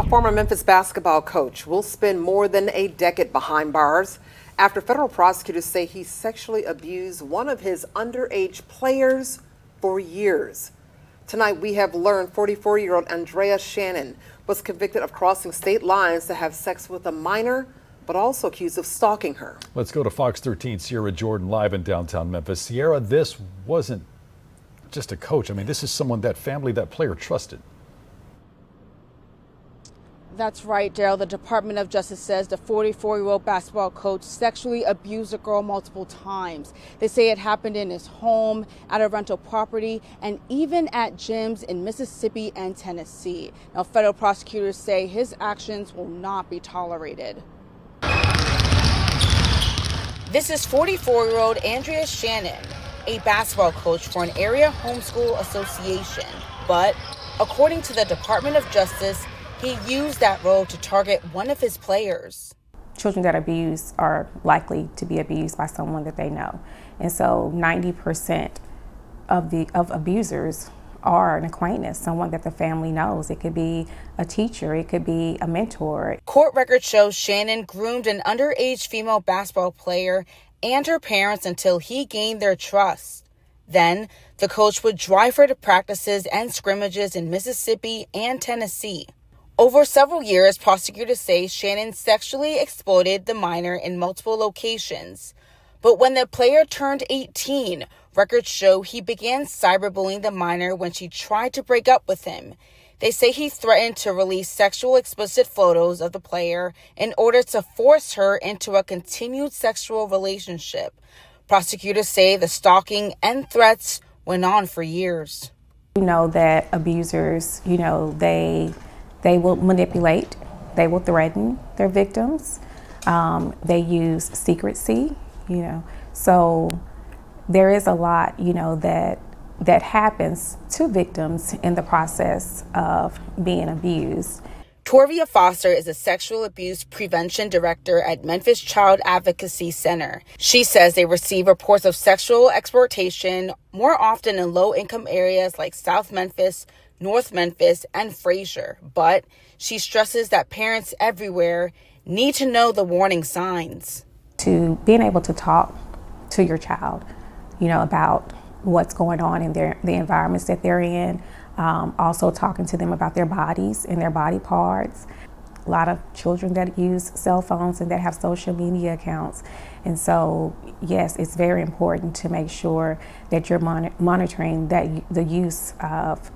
Former Memphis basketball coach will spend more than a decade behind bars after federal prosecutors say he sexually abused one of his underage players for years. Tonight, we have learned 44-year-old Andrea Shannon was convicted of crossing state lines to have sex with a minor, but also accused of stalking her. Let's go to Fox 13 Sierra Jordan live in downtown Memphis. Sierra, this wasn't just a coach. I mean, this is someone that family, that player trusted. That's right, Daryl. The Department of Justice says the 44-year-old basketball coach sexually abused a girl multiple times. They say it happened in his home, at a rental property, and even at gyms in Mississippi and Tennessee. Now, federal prosecutors say his actions will not be tolerated. This is 44-year-old Andrea Shannon, a basketball coach for an area homeschool association. But according to the Department of Justice, he used that role to target one of his players. Children that abuse are likely to be abused by someone that they know. And so 90% of abusers are an acquaintance, someone that the family knows. It could be a teacher, it could be a mentor. Court records show Shannon groomed an underage female basketball player and her parents until he gained their trust. Then, the coach would drive her to practices and scrimmages in Mississippi and Tennessee. Over several years, prosecutors say Shannon sexually exploited the minor in multiple locations. But when the player turned 18, records show he began cyberbullying the minor when she tried to break up with him. They say he threatened to release sexual explicit photos of the player in order to force her into a continued sexual relationship. Prosecutors say the stalking and threats went on for years. You know that abusers, they will manipulate, they will threaten their victims, they use secrecy, so there is a lot, that happens to victims in the process of being abused. Torvia Foster is a sexual abuse prevention director at Memphis Child Advocacy Center. She says they receive reports of sexual exploitation more often in low-income areas like South Memphis, North Memphis, and Frazier. But she stresses that parents everywhere need to know the warning signs. To being able to talk to your child, about what's going on in the environments that they're in. Also talking to them about their bodies and their body parts. A lot of children that use cell phones and that have social media accounts. And so, yes, it's very important to make sure that you're monitoring the use of,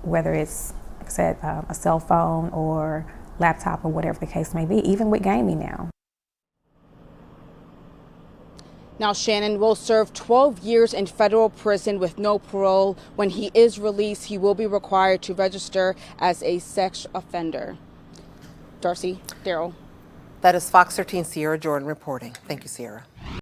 whether it's, like I said, a cell phone or laptop or whatever the case may be, even with gaming now. Now, Shannon will serve 12 years in federal prison with no parole. When he is released, he will be required to register as a sex offender. Darcy, Daryl. That is Fox 13 Sierra Jordan reporting. Thank you, Sierra.